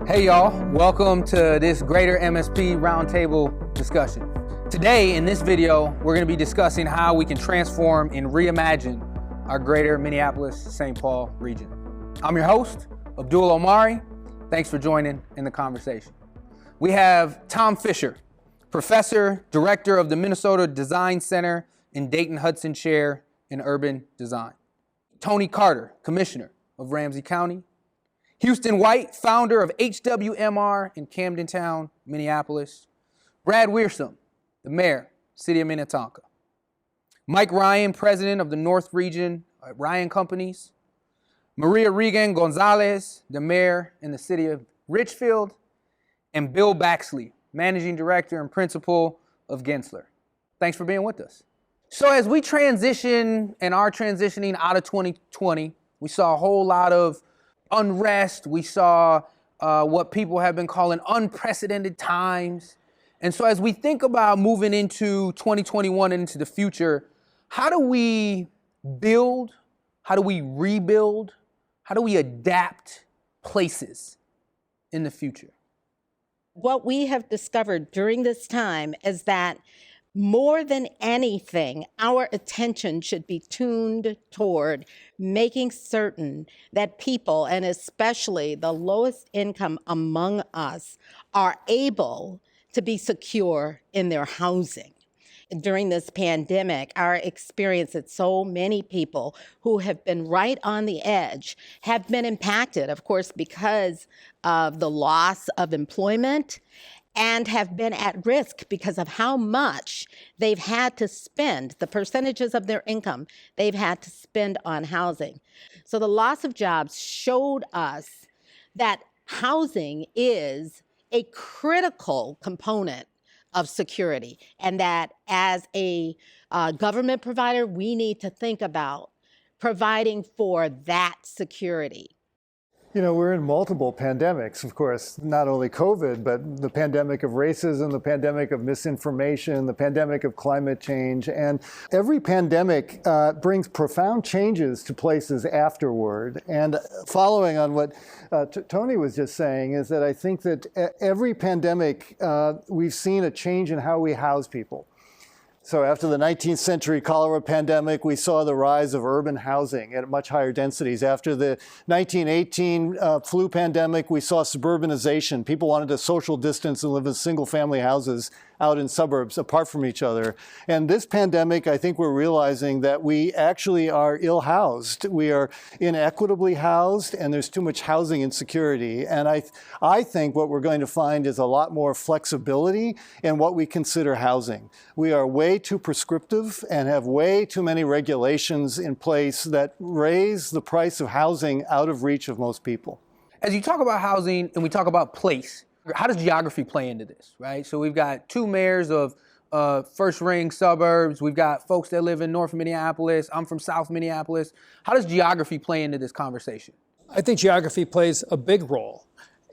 Hey y'all, welcome to this Greater MSP Roundtable discussion. Today in this video, we're going to be discussing how we can transform and reimagine our Greater Minneapolis-Saint Paul region. I'm your host, Abdul Omari. Thanks for joining in the conversation. We have Tom Fisher, Professor, Director of the Minnesota Design Center and Dayton-Hudson Chair in Urban Design. Toni Carter, Commissioner of Ramsey County. Houston White, founder of HWMR in Camdentown, Minneapolis. Brad Wiersum, the mayor, City of Minnetonka. Mike Ryan, president of the North Region at Ryan Companies. Maria Regan Gonzalez, the mayor in the city of Richfield. And Bill Baxley, managing director and principal of Gensler. Thanks for being with us. So as we transition and are transitioning out of 2020, we saw a whole lot of unrest. We saw what people have been calling unprecedented times. And so as we think about moving into 2021 and into the future, how do we build? How do we rebuild? How do we adapt places in the future? What we have discovered during this time is that more than anything, our attention should be tuned toward making certain that people, and especially the lowest income among us, are able to be secure in their housing. During this pandemic, our experience that so many people who have been right on the edge have been impacted, of course, because of the loss of employment, and have been at risk because of how much they've had to spend, the percentages of their income they've had to spend on housing. So the loss of jobs showed us that housing is a critical component of security, and that as a government provider, we need to think about providing for that security. You know, we're in multiple pandemics, of course, not only COVID, but the pandemic of racism, the pandemic of misinformation, the pandemic of climate change. And every pandemic brings profound changes to places afterward. And following on what Toni was just saying is that I think that every pandemic, we've seen a change in how we house people. So after the 19th century cholera pandemic, we saw the rise of urban housing at much higher densities. After the 1918 flu pandemic, we saw suburbanization. People wanted to social distance and live in single family houses out in suburbs apart from each other. And this pandemic, I think we're realizing that we actually are ill-housed. We are inequitably housed, and there's too much housing insecurity. And I think what we're going to find is a lot more flexibility in what we consider housing. We are way too prescriptive and have way too many regulations in place that raise the price of housing out of reach of most people. As you talk about housing and we talk about place, how does geography play into this, right? So we've got two mayors of first ring suburbs. We've got folks that live in North Minneapolis. I'm from South Minneapolis. How does geography play into this conversation? I think geography plays a big role.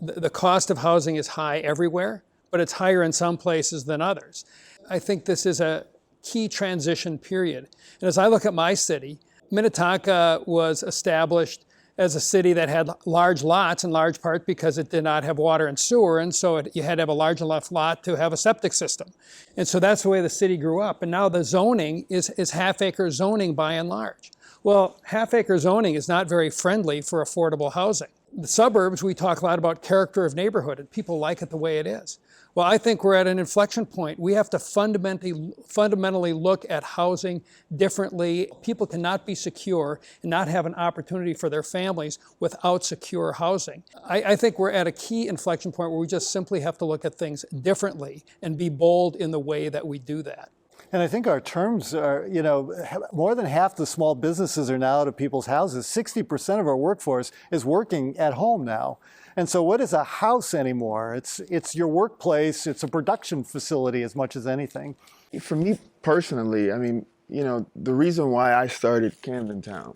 The cost of housing is high everywhere, but it's higher in some places than others. I think this is a key transition period. And as I look at my city, Minnetonka was established as a city that had large lots in large part because it did not have water and sewer, and so you had to have a large enough lot to have a septic system. And so that's the way the city grew up. And now the zoning is half-acre zoning by and large. Well, half-acre zoning is not very friendly for affordable housing. The suburbs, we talk a lot about character of neighborhood, and people like it the way it is. Well, I think we're at an inflection point. We have to fundamentally look at housing differently. People cannot be secure and not have an opportunity for their families without secure housing. I think we're at a key inflection point where we just simply have to look at things differently and be bold in the way that we do that. And I think our terms are, you know, more than half the small businesses are now out of people's houses. 60% of our workforce is working at home now. And so what is a house anymore? It's your workplace. It's a production facility as much as anything. For me personally, I mean, you know, the reason why I started Camdentown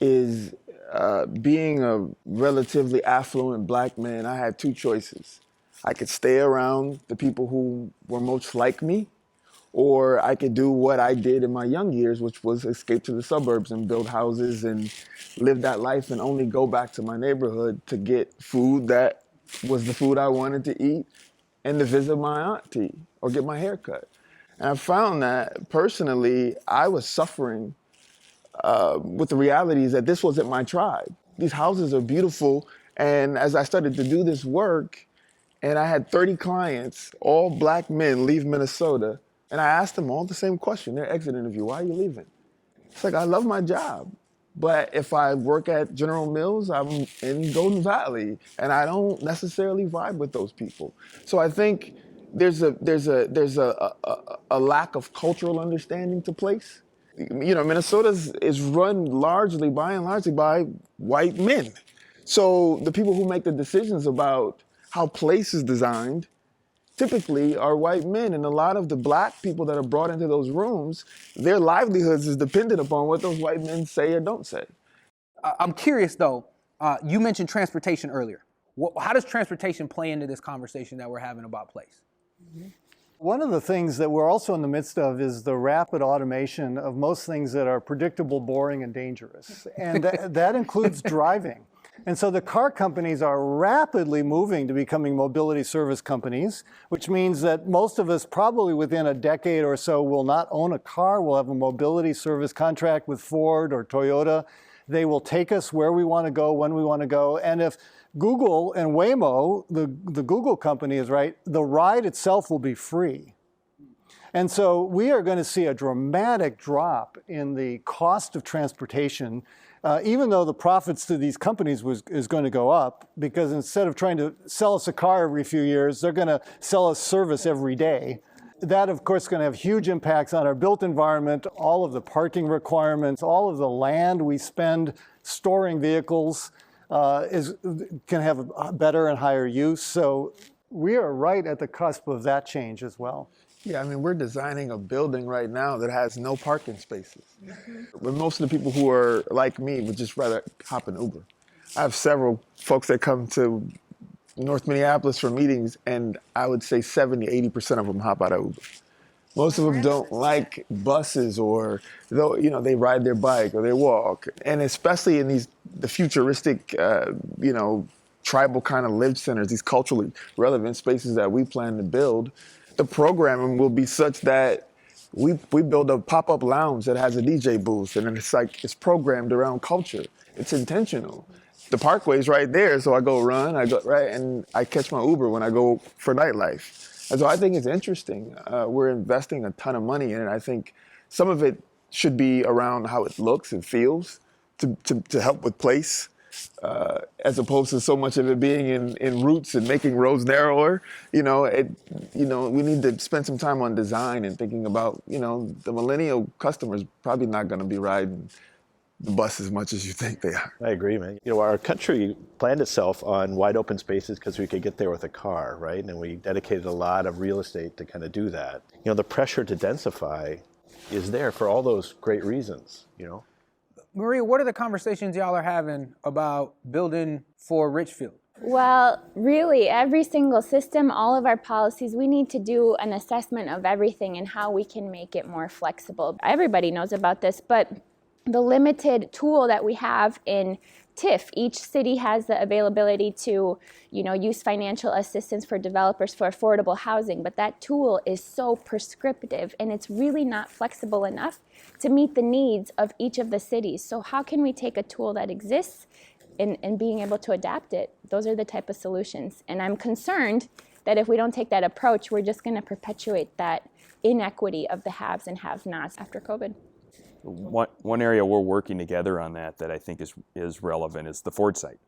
is being a relatively affluent black man, I had two choices. I could stay around the people who were most like me, or I could do what I did in my young years, which was escape to the suburbs and build houses and live that life and only go back to my neighborhood to get food that was the food I wanted to eat and to visit my auntie or get my hair cut. And I found that personally, I was suffering with the realities that this wasn't my tribe. These houses are beautiful. And as I started to do this work, and I had 30 clients, all black men, leave Minnesota, and I asked them all the same question. Their exit interview, why are you leaving? It's like, I love my job. But if I work at General Mills, I'm in Golden Valley, and I don't necessarily vibe with those people. So I think there's a lack of cultural understanding to place. You know, Minnesota is run largely, by and largely, by white men. So the people who make the decisions about how place is designed typically are white men. And a lot of the black people that are brought into those rooms, their livelihoods is dependent upon what those white men say or don't say. I'm curious though, you mentioned transportation earlier. How does transportation play into this conversation that we're having about place? One of the things that we're also in the midst of is the rapid automation of most things that are predictable, boring, and dangerous. And that includes driving. And so the car companies are rapidly moving to becoming mobility service companies, which means that most of us probably within a decade or so will not own a car. We'll have a mobility service contract with Ford or Toyota. They will take us where we want to go, when we want to go. And if Google and Waymo, the Google company is right, the ride itself will be free. And so we are going to see a dramatic drop in the cost of transportation, even though the profits to these companies is going to go up, because instead of trying to sell us a car every few years, they're going to sell us service every day. That, of course, is going to have huge impacts on our built environment, all of the parking requirements, all of the land we spend storing vehicles can have a better and higher use. So we are right at the cusp of that change as well. Yeah, I mean, we're designing a building right now that has no parking spaces. But most of the people who are like me would just rather hop an Uber. I have several folks that come to North Minneapolis for meetings, and I would say 70, 80% of them hop out of Uber. Most of them don't like buses, or they ride their bike or they walk. And especially in the futuristic, tribal kind of live centers, these culturally relevant spaces that we plan to build, the programming will be such that we build a pop-up lounge that has a DJ booth, and it's programmed around culture. It's intentional. The parkway's right there, so I go run, and I catch my Uber when I go for nightlife. And so I think it's interesting. We're investing a ton of money in it. I think some of it should be around how it looks and feels to help with place, as opposed to so much of it being in routes and making roads narrower. We need to spend some time on design and thinking about, the millennial customer's probably not going to be riding the bus as much as you think they are. I agree, man. Our country planned itself on wide open spaces because we could get there with a car, right? And we dedicated a lot of real estate to kind of do that. The pressure to densify is there for all those great reasons, Maria, what are the conversations y'all are having about building for Richfield? Well, really, every single system, all of our policies, we need to do an assessment of everything and how we can make it more flexible. Everybody knows about this, but the limited tool that we have in TIF, each city has the availability to, use financial assistance for developers for affordable housing, but that tool is so prescriptive and it's really not flexible enough to meet the needs of each of the cities. So how can we take a tool that exists and being able to adapt it? Those are the type of solutions. And I'm concerned that if we don't take that approach, we're just going to perpetuate that inequity of the haves and have-nots after COVID. One area we're working together on that I think is relevant is the Ford site,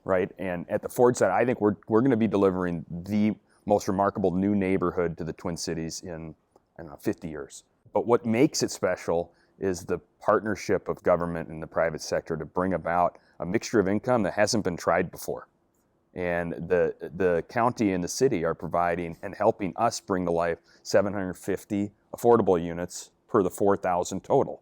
right? And at the Ford site, I think we're going to be delivering the most remarkable new neighborhood to the Twin Cities in 50 years. But what makes it special is the partnership of government and the private sector to bring about a mixture of income that hasn't been tried before. And the county and the city are providing and helping us bring to life 750 affordable units per the 4,000 total.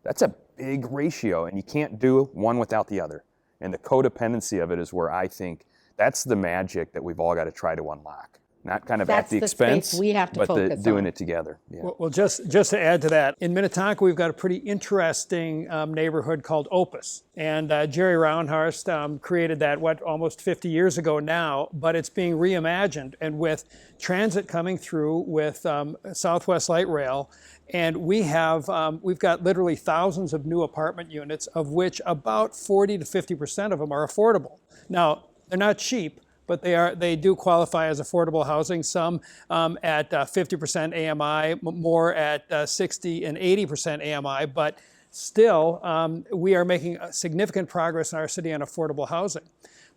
That's a big ratio, and you can't do one without the other. And the codependency of it is where I think that's the magic that we've all got to try to unlock. not kind of That's at the the expense, space we have to but focus doing on. it together. Yeah. Well, just to add to that, in Minnetonka, we've got a pretty interesting neighborhood called Opus. And Jerry Roundhurst created that, almost 50 years ago now, but it's being reimagined. And with transit coming through, with Southwest Light Rail, and we've got literally thousands of new apartment units, of which about 40 to 50% of them are affordable. Now, they're not cheap, but they do qualify as affordable housing, some at 50% AMI, more at 60 and 80% AMI, but still we are making significant progress in our city on affordable housing.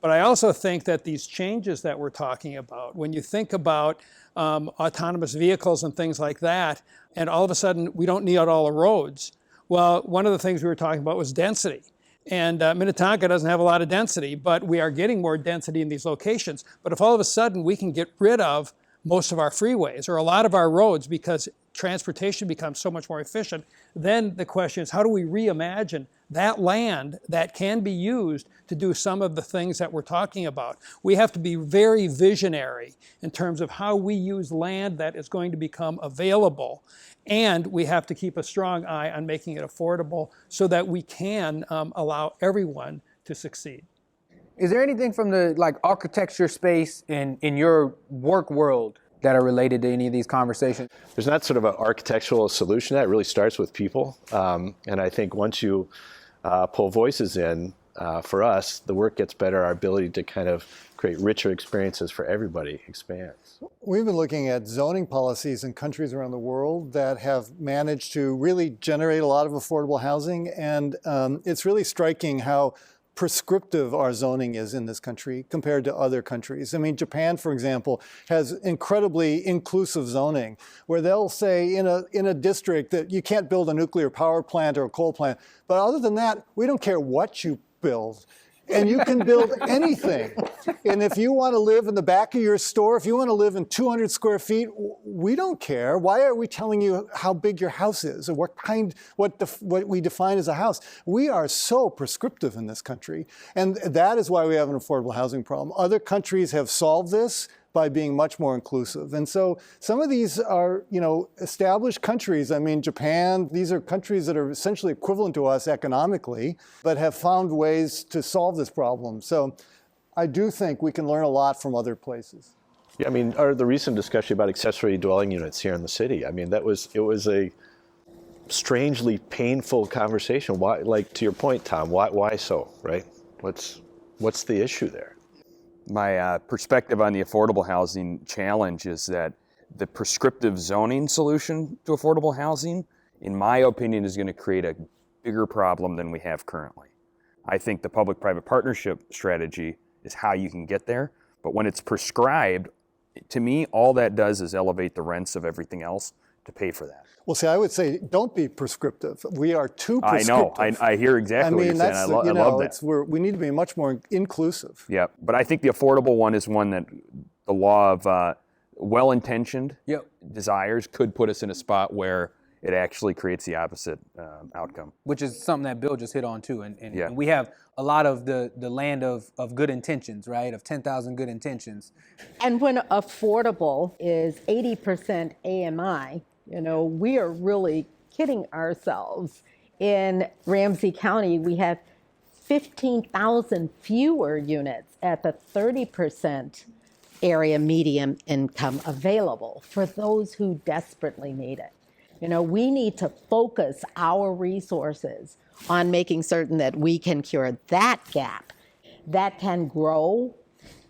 But I also think that these changes that we're talking about, when you think about autonomous vehicles and things like that, and all of a sudden we don't need all the roads. Well, one of the things we were talking about was density. And Minnetonka doesn't have a lot of density, but we are getting more density in these locations. But if all of a sudden we can get rid of most of our freeways or a lot of our roads because transportation becomes so much more efficient, then the question is, how do we reimagine that land that can be used to do some of the things that we're talking about? We have to be very visionary in terms of how we use land that is going to become available. And we have to keep a strong eye on making it affordable so that we can allow everyone to succeed. Is there anything from the architecture space in your work world that are related to any of these conversations? There's not sort of an architectural solution. That really starts with people. And I think once you pull voices in, for us, the work gets better. Our ability to kind of create richer experiences for everybody expands. We've been looking at zoning policies in countries around the world that have managed to really generate a lot of affordable housing. And it's really striking how prescriptive our zoning is in this country compared to other countries. I mean, Japan, for example, has incredibly inclusive zoning where they'll say in a district that you can't build a nuclear power plant or a coal plant. But other than that, we don't care what you build. And you can build anything. And if you want to live in the back of your store, if you want to live in 200 square feet, we don't care. Why are we telling you how big your house is or what we define as a house? We are so prescriptive in this country. And that is why we have an affordable housing problem. Other countries have solved this by being much more inclusive. And so some of these are, established countries. I mean, Japan, these are countries that are essentially equivalent to us economically, but have found ways to solve this problem. So I do think we can learn a lot from other places. Yeah, I mean, the recent discussion about accessory dwelling units here in the city, I mean, it was a strangely painful conversation. Why, to your point, Tom, why so, right? What's the issue there? My perspective on the affordable housing challenge is that the prescriptive zoning solution to affordable housing, in my opinion, is going to create a bigger problem than we have currently. I think the public-private partnership strategy is how you can get there, but when it's prescribed, to me, all that does is elevate the rents of everything else to pay for that. Well, see, I would say don't be prescriptive. We are too prescriptive. I know. I hear exactly what you're saying. I love that. We need to be much more inclusive. Yeah, but I think the affordable one is one that the law of well-intentioned desires could put us in a spot where it actually creates the opposite outcome. Which is something that Bill just hit on too. And we have a lot of the land of good intentions, right? Of 10,000 good intentions. And when affordable is 80% AMI, we are really kidding ourselves. In Ramsey County, we have 15,000 fewer units at the 30% area median income available for those who desperately need it. We need to focus our resources on making certain that we can cure that gap, that can grow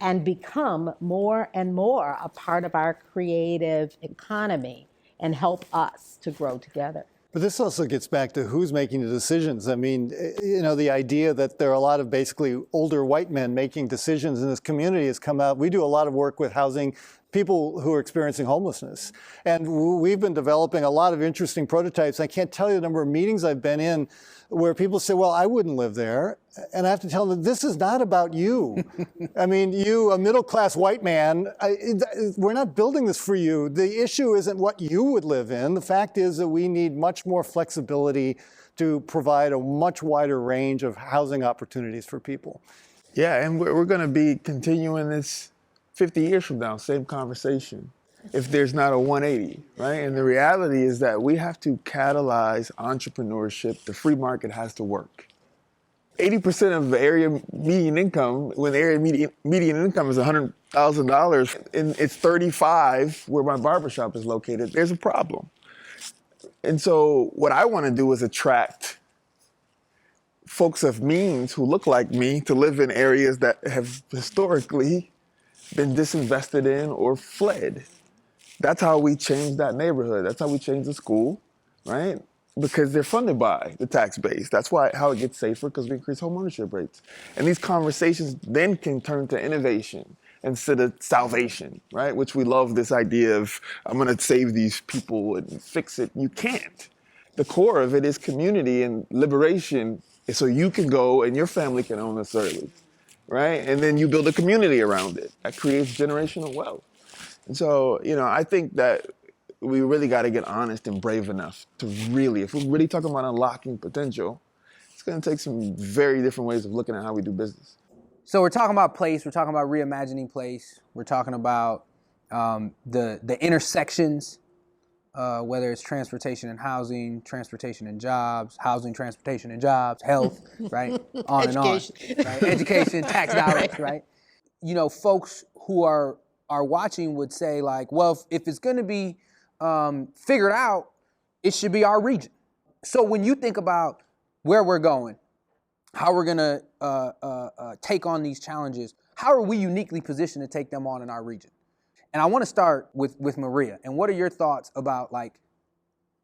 and become more and more a part of our creative economy and help us to grow together. But this also gets back to who's making the decisions. I mean, the idea that there are a lot of basically older white men making decisions in this community has come out. We do a lot of work with housing people who are experiencing homelessness. And we've been developing a lot of interesting prototypes. I can't tell you the number of meetings I've been in where people say, well, I wouldn't live there. And I have to tell them, this is not about you. I mean, you, a middle-class white man, we're not building this for you. The issue isn't what you would live in. The fact is that we need much more flexibility to provide a much wider range of housing opportunities for people. Yeah, and we're going to be continuing this 50 years from now, same conversation, if there's not a 180, right? And the reality is that we have to catalyze entrepreneurship. The free market has to work. 80% of the area median income, when the area median income is $100,000 and it's 35 where my barbershop is located, there's a problem. And so what I want to do is attract folks of means who look like me to live in areas that have historically been disinvested in or fled. That's how we change that neighborhood. That's how we change the school, right? Because they're funded by the tax base. That's how it gets safer, because we increase home ownership rates. And these conversations then can turn to innovation instead of salvation, right? Which we love this idea of, I'm gonna save these people and fix it. You can't. The core of it is community and liberation, so you can go and your family can own a service, right? And then you build a community around it. That creates generational wealth. And so, I think that we really got to get honest and brave enough to really, if we're really talking about unlocking potential, it's going to take some very different ways of looking at how we do business. So we're talking about place, we're talking about reimagining place, we're talking about the intersections, whether it's transportation and housing, transportation and jobs, housing, transportation and jobs, health, right? On and on. Right? Education, tax dollars, right? Folks who are watching would say, like, well, if it's going to be figured out, it should be our region. So when you think about where we're going, how we're going to take on these challenges, how are we uniquely positioned to take them on in our region? And I want to start with Maria. And what are your thoughts about, like,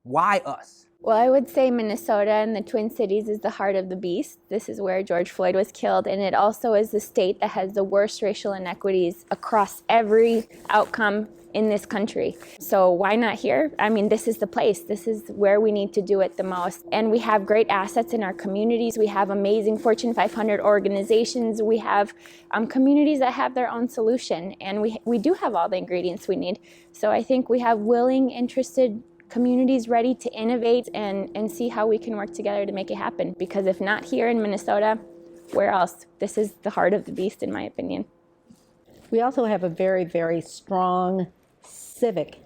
why us? Well, I would say Minnesota and the Twin Cities is the heart of the beast. This is where George Floyd was killed, and it also is the state that has the worst racial inequities across every outcome in this country. So why not here? I mean, this is the place. This is where we need to do it the most. And we have great assets in our communities. We have amazing Fortune 500 organizations. We have communities that have their own solution, and we do have all the ingredients we need. So I think we have willing, interested communities ready to innovate and see how we can work together to make it happen. Because if not here in Minnesota, where else? This is the heart of the beast, in my opinion. We also have a very, very strong civic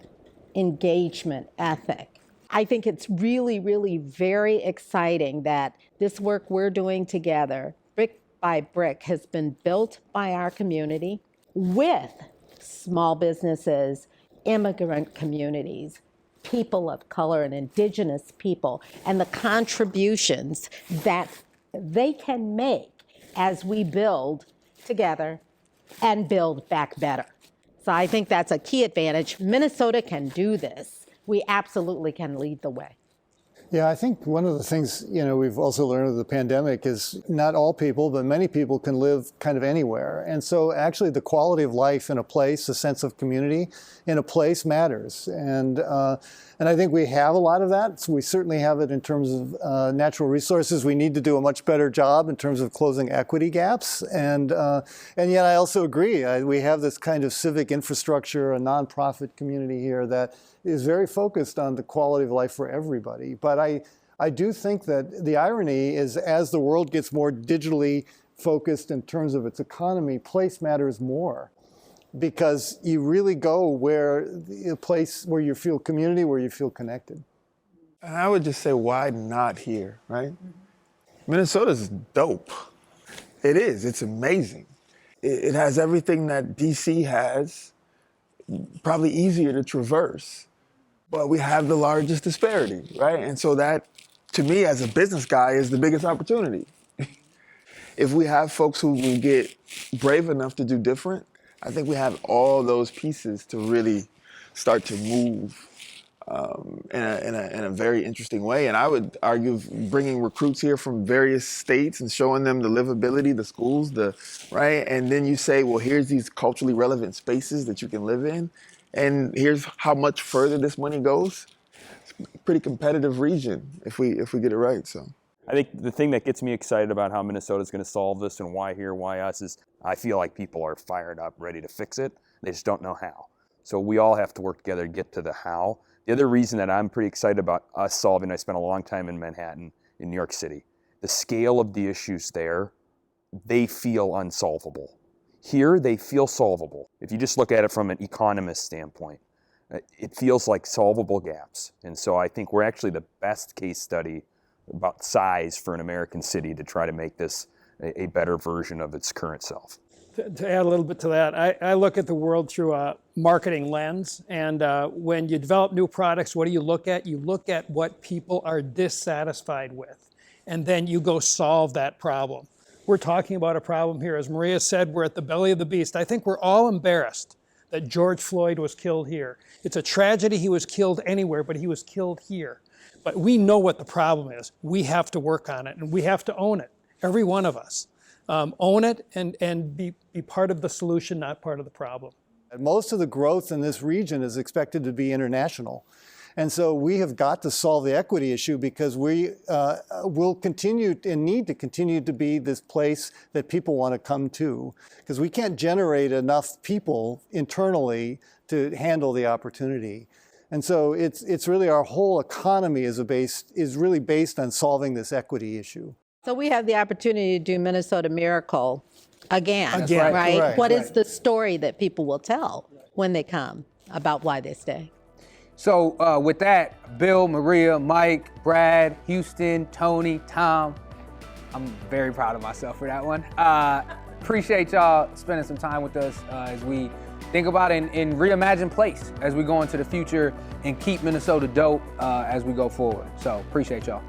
engagement ethic. I think it's really, really very exciting that this work we're doing together, brick by brick, has been built by our community with small businesses, immigrant communities, people of color and indigenous people, and the contributions that they can make as we build together and build back better. So I think that's a key advantage. Minnesota can do this. We absolutely can lead the way. Yeah, I think one of the things, we've also learned of the pandemic is not all people, but many people can live kind of anywhere. And so actually the quality of life in a place, a sense of community in a place matters. And I think we have a lot of that. So we certainly have it in terms of natural resources. We need to do a much better job in terms of closing equity gaps. And yet I also agree. We have this kind of civic infrastructure, a nonprofit community here that is very focused on the quality of life for everybody. But I do think that the irony is, as the world gets more digitally focused in terms of its economy, place matters more. Because you really go a place where you feel community, where you feel connected. And I would just say, why not here, right? Minnesota's dope. It is. It's amazing. It has everything that DC has, probably easier to traverse. But we have the largest disparity, right? And so that, to me, as a business guy, is the biggest opportunity. If we have folks who will get brave enough to do different, I think we have all those pieces to really start to move in a very interesting way. And I would argue bringing recruits here from various states and showing them the livability, the schools, right? And then you say, well, here's these culturally relevant spaces that you can live in. And here's how much further this money goes. It's a pretty competitive region if we get it right. So I think the thing that gets me excited about how Minnesota's going to solve this and why here, why us, is I feel like people are fired up, ready to fix it. They just don't know how. So we all have to work together to get to the how. The other reason that I'm pretty excited about us solving, I spent a long time in Manhattan, in New York City. The scale of the issues there, they feel unsolvable. Here, they feel solvable. If you just look at it from an economist standpoint, it feels like solvable gaps. And so I think we're actually the best case study about size for an American city to try to make this a better version of its current self. To add a little bit to that, I look at the world through a marketing lens. And when you develop new products, what do you look at? You look at what people are dissatisfied with. And then you go solve that problem. We're talking about a problem here. As Maria said, we're at the belly of the beast. I think we're all embarrassed that George Floyd was killed here. It's a tragedy he was killed anywhere, but he was killed here. But we know what the problem is. We have to work on it, and we have to own it, every one of us. Own it and be part of the solution, not part of the problem. Most of the growth in this region is expected to be international. And so we have got to solve the equity issue because we will continue and need to continue to be this place that people want to come to, because we can't generate enough people internally to handle the opportunity. And so it's really our whole economy is really based on solving this equity issue. So we have the opportunity to do Minnesota Miracle again, Again, right? right, What is right. the story that people will tell when they come about why they stay? So with that, Bill, Maria, Mike, Brad, Houston, Toni, Tom, I'm very proud of myself for that one. Appreciate y'all spending some time with us as we think about and reimagine place as we go into the future and keep Minnesota dope as we go forward. So appreciate y'all.